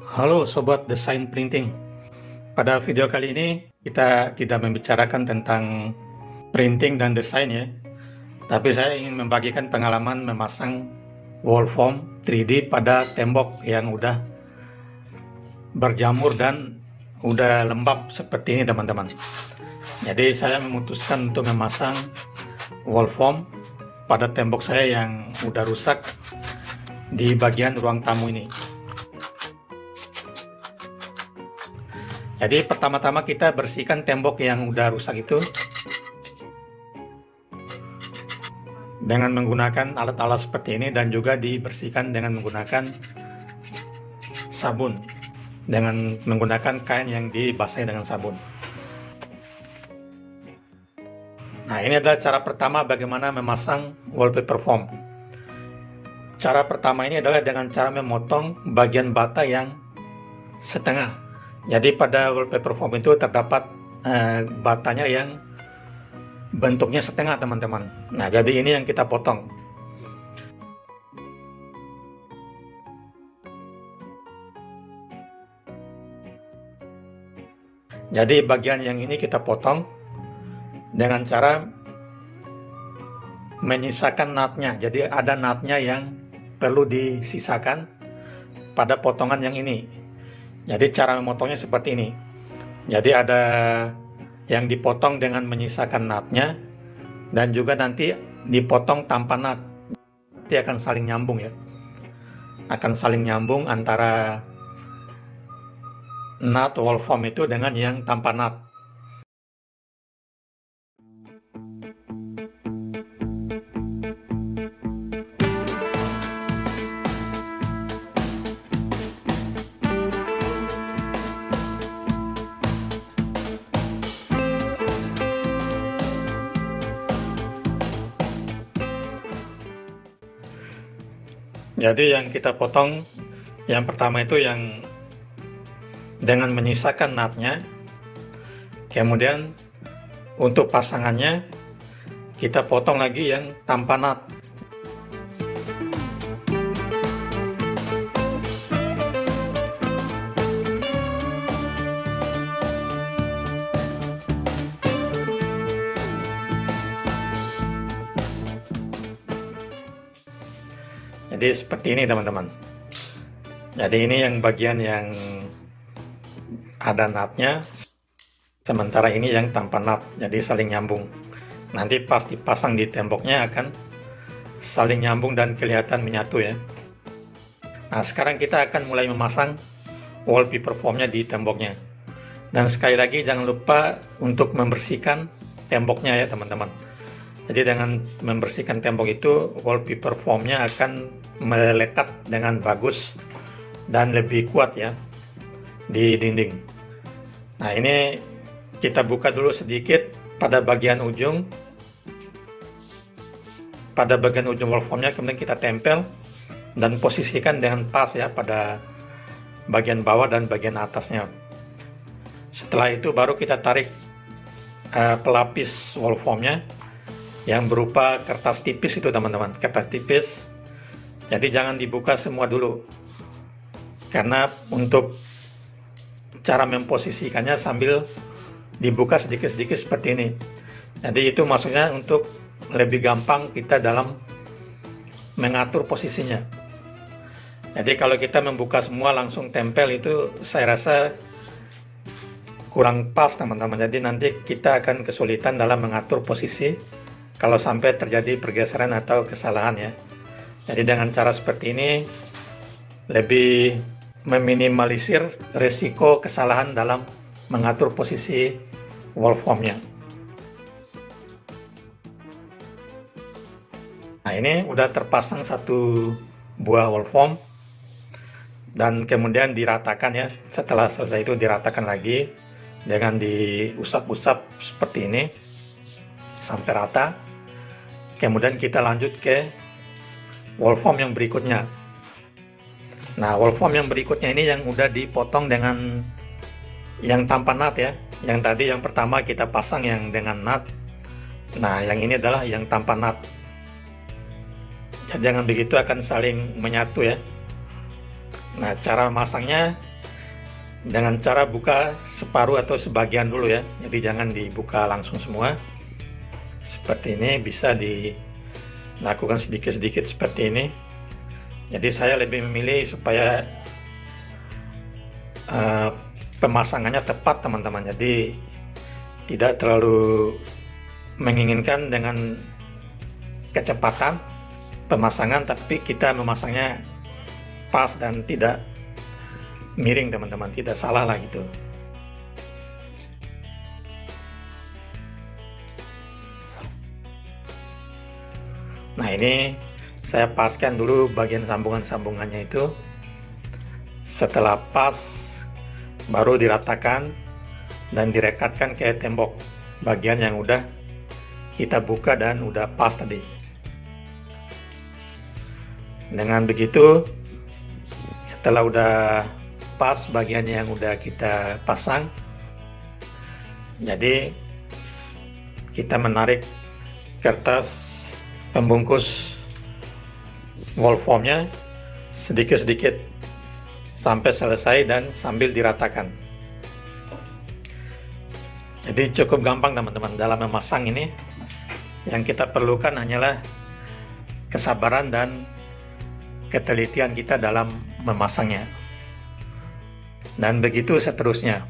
Halo Sobat Desain Printing. Pada video kali ini kita tidak membicarakan tentang printing dan desain ya. Tapi saya ingin membagikan pengalaman memasang wall form 3D pada tembok yang udah berjamur dan udah lembab seperti ini teman-teman. Jadi saya memutuskan untuk memasang wall form pada tembok saya yang udah rusak di bagian ruang tamu ini. Jadi pertama-tama kita bersihkan tembok yang udah rusak itu dengan menggunakan alat-alat seperti ini, dan juga dibersihkan dengan menggunakan sabun, dengan menggunakan kain yang dibasahi dengan sabun. Nah, ini adalah cara pertama bagaimana memasang wallpaper foam. Cara pertama ini adalah dengan cara memotong bagian bata yang setengah. Jadi pada wallpaper foam itu terdapat batanya yang bentuknya setengah teman-teman. Nah, jadi ini yang kita potong. Jadi bagian yang ini kita potong dengan cara menyisakan nutnya. Jadi ada nutnya yang perlu disisakan pada potongan yang ini. Jadi cara memotongnya seperti ini. Jadi ada yang dipotong dengan menyisakan nutnya, dan juga nanti dipotong tanpa nut. Nanti akan saling nyambung ya. Akan saling nyambung antara nut wall form itu dengan yang tanpa nut. Jadi yang kita potong yang pertama itu yang dengan menyisakan nutnya. Kemudian untuk pasangannya kita potong lagi yang tanpa nut. Jadi seperti ini teman-teman. Jadi ini yang bagian yang ada nutnya, sementara ini yang tanpa nut, jadi saling nyambung. Nanti pas dipasang di temboknya akan saling nyambung dan kelihatan menyatu ya. Nah, sekarang kita akan mulai memasang wallpaper foamnya di temboknya. Dan sekali lagi jangan lupa untuk membersihkan temboknya ya teman-teman. Jadi dengan membersihkan tembok itu, wallpaper foamnya akan melekat dengan bagus dan lebih kuat ya di dinding. Nah, ini kita buka dulu sedikit pada bagian ujung. Pada bagian ujung wall foamnya, kemudian kita tempel dan posisikan dengan pas ya pada bagian bawah dan bagian atasnya. Setelah itu baru kita tarik pelapis wall foamnya yang berupa kertas tipis itu teman-teman, kertas tipis. Jadi jangan dibuka semua dulu, karena untuk cara memposisikannya sambil dibuka sedikit-sedikit seperti ini. Jadi itu maksudnya untuk lebih gampang kita dalam mengatur posisinya. Jadi kalau kita membuka semua langsung tempel itu saya rasa kurang pas teman-teman. Jadi nanti kita akan kesulitan dalam mengatur posisi kalau sampai terjadi pergeseran atau kesalahan ya. Jadi dengan cara seperti ini lebih meminimalisir risiko kesalahan dalam mengatur posisi wall foamnya. Nah, ini udah terpasang satu buah wall foam, dan kemudian diratakan ya. Setelah selesai itu diratakan lagi dengan diusap-usap seperti ini sampai rata. Kemudian kita lanjut ke wall foam yang berikutnya. Nah, wall foam yang berikutnya ini yang udah dipotong dengan yang tanpa nut ya. Yang tadi yang pertama kita pasang yang dengan nut. Nah, yang ini adalah yang tanpa nut. Jadi jangan begitu, akan saling menyatu ya. Nah, cara memasangnya dengan cara buka separuh atau sebagian dulu ya, jadi jangan dibuka langsung semua. Seperti ini, bisa dilakukan sedikit-sedikit seperti ini. Jadi saya lebih memilih supaya pemasangannya tepat teman-teman, jadi tidak terlalu menginginkan dengan kecepatan pemasangan, tapi kita memasangnya pas dan tidak miring teman-teman, tidak salah lah gitu. Nah, ini saya paskan dulu bagian sambungan-sambungannya itu. Setelah pas, baru diratakan dan direkatkan ke tembok bagian yang udah kita buka dan udah pas tadi. Dengan begitu, setelah udah pas bagiannya yang udah kita pasang, jadi kita menarik kertas pembungkus wall formnya sedikit-sedikit sampai selesai dan sambil diratakan. Jadi cukup gampang teman-teman dalam memasang ini. Yang kita perlukan hanyalah kesabaran dan ketelitian kita dalam memasangnya. Dan begitu seterusnya.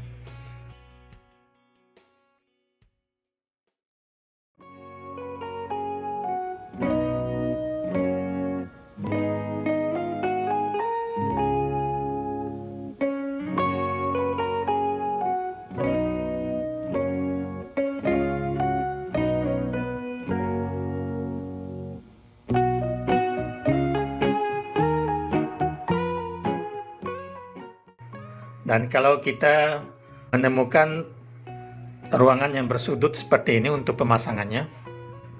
Dan kalau kita menemukan ruangan yang bersudut seperti ini untuk pemasangannya,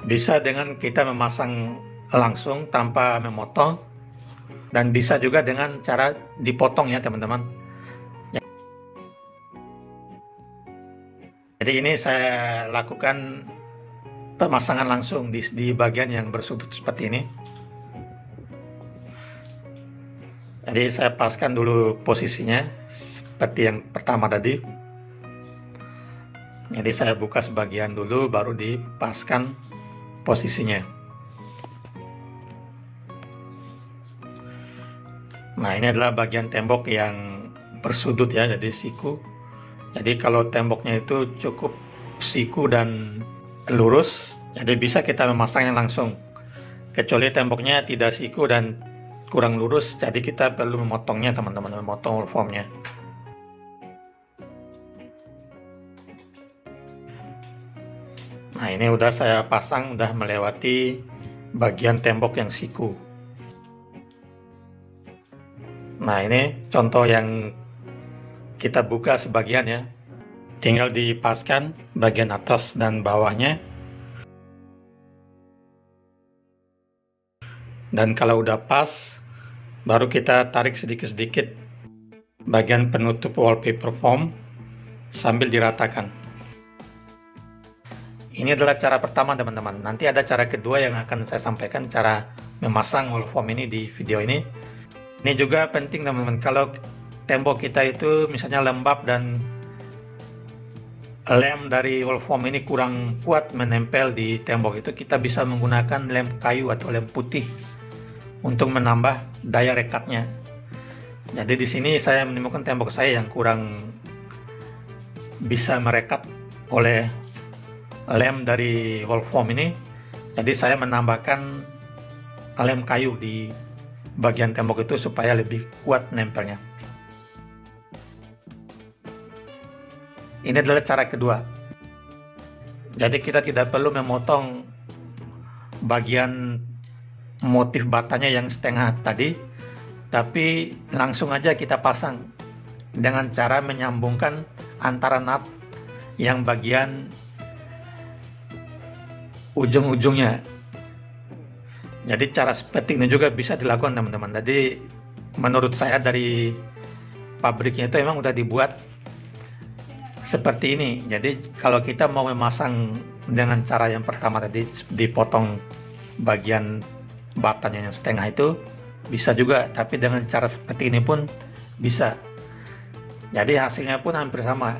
bisa dengan kita memasang langsung tanpa memotong, dan bisa juga dengan cara dipotong ya teman-teman. Jadi ini saya lakukan pemasangan langsung di bagian yang bersudut seperti ini. Jadi saya paskan dulu posisinya seperti yang pertama tadi. Jadi saya buka sebagian dulu, baru dipaskan posisinya. Nah, ini adalah bagian tembok yang bersudut ya, jadi siku. Jadi kalau temboknya itu cukup siku dan lurus, jadi bisa kita memasangnya langsung. Kecuali temboknya tidak siku dan kurang lurus, jadi kita perlu memotongnya teman-teman, memotong wall formnya. Nah, ini udah saya pasang, udah melewati bagian tembok yang siku. Nah, ini contoh yang kita buka sebagian ya. Tinggal dipaskan bagian atas dan bawahnya. Dan kalau udah pas, baru kita tarik sedikit-sedikit bagian penutup wallpaper foam sambil diratakan. Ini adalah cara pertama teman-teman. Nanti ada cara kedua yang akan saya sampaikan, cara memasang wall foam ini di video ini. Ini juga penting teman-teman, kalau tembok kita itu misalnya lembab dan lem dari wall foam ini kurang kuat menempel di tembok, itu kita bisa menggunakan lem kayu atau lem putih untuk menambah daya rekatnya. Jadi di sini saya menemukan tembok saya yang kurang bisa merekat oleh lem dari wall foam ini, jadi saya menambahkan lem kayu di bagian tembok itu supaya lebih kuat nempelnya. Ini adalah cara kedua. Jadi kita tidak perlu memotong bagian motif batanya yang setengah tadi, tapi langsung aja kita pasang dengan cara menyambungkan antara nut yang bagian ujung-ujungnya. Jadi cara seperti ini juga bisa dilakukan teman-teman. Jadi menurut saya dari pabriknya itu emang udah dibuat seperti ini. Jadi kalau kita mau memasang dengan cara yang pertama tadi, dipotong bagian batanya yang setengah itu bisa juga, tapi dengan cara seperti ini pun bisa. Jadi hasilnya pun hampir sama.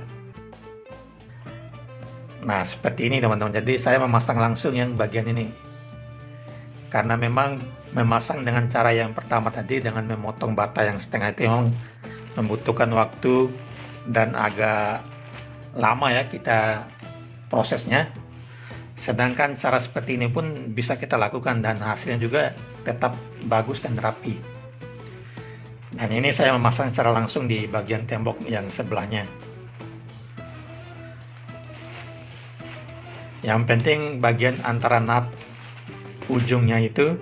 Nah, seperti ini teman-teman. Jadi saya memasang langsung yang bagian ini. Karena memang memasang dengan cara yang pertama tadi, dengan memotong bata yang setengah itu memang membutuhkan waktu dan agak lama ya kita prosesnya. Sedangkan cara seperti ini pun bisa kita lakukan dan hasilnya juga tetap bagus dan rapi. Dan ini saya memasang secara langsung di bagian tembok yang sebelahnya. Yang penting bagian antara nut ujungnya itu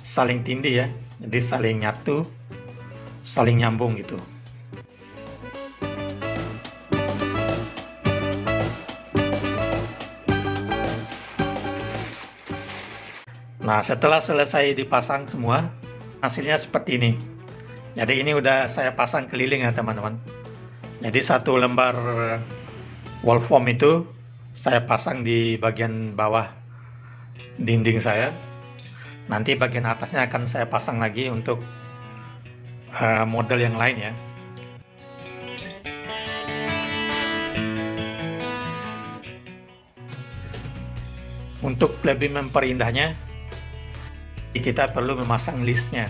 saling tindih ya, jadi saling nyatu, saling nyambung gitu. Nah, setelah selesai dipasang semua, hasilnya seperti ini. Jadi ini udah saya pasang keliling ya teman-teman. Jadi satu lembar wall foam itu saya pasang di bagian bawah dinding saya. Nanti bagian atasnya akan saya pasang lagi untuk model yang lain ya. Untuk lebih memperindahnya, kita perlu memasang listnya.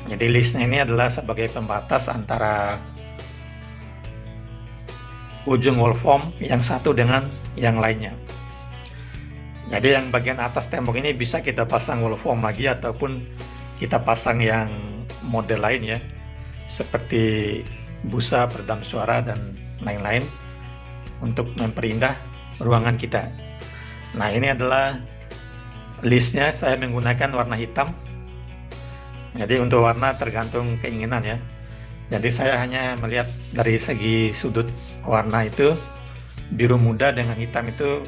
Jadi listnya ini adalah sebagai pembatas antara ujung wall foam yang satu dengan yang lainnya. Jadi yang bagian atas tembok ini bisa kita pasang wall foam lagi ataupun kita pasang yang model lain ya, seperti busa peredam suara dan lain-lain untuk memperindah ruangan kita. Nah, ini adalah listnya. Saya menggunakan warna hitam. Jadi untuk warna tergantung keinginan ya. Jadi saya hanya melihat dari segi sudut warna itu, biru muda dengan hitam itu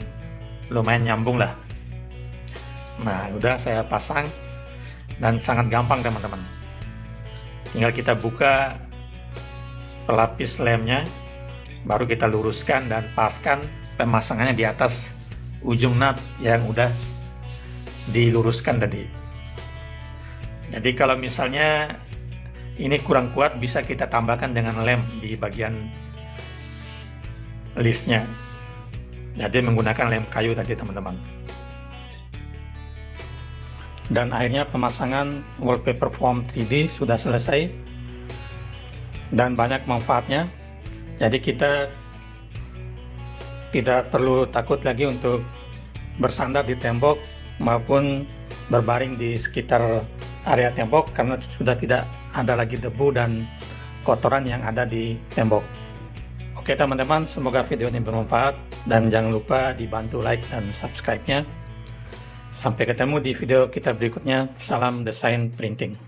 lumayan nyambung lah. Nah, udah saya pasang dan sangat gampang teman-teman. Tinggal kita buka pelapis lemnya, baru kita luruskan dan paskan pemasangannya di atas ujung nut yang udah diluruskan tadi. Jadi kalau misalnya ini kurang kuat, bisa kita tambahkan dengan lem di bagian listnya. Jadi menggunakan lem kayu tadi teman-teman. Dan akhirnya pemasangan wallpaper foam 3D sudah selesai dan banyak manfaatnya. Jadi kita tidak perlu takut lagi untuk bersandar di tembok maupun berbaring di sekitar area tembok karena sudah tidak ada lagi debu dan kotoran yang ada di tembok. Oke teman-teman, semoga video ini bermanfaat dan jangan lupa dibantu like dan subscribe-nya. Sampai ketemu di video kita berikutnya. Salam desain printing.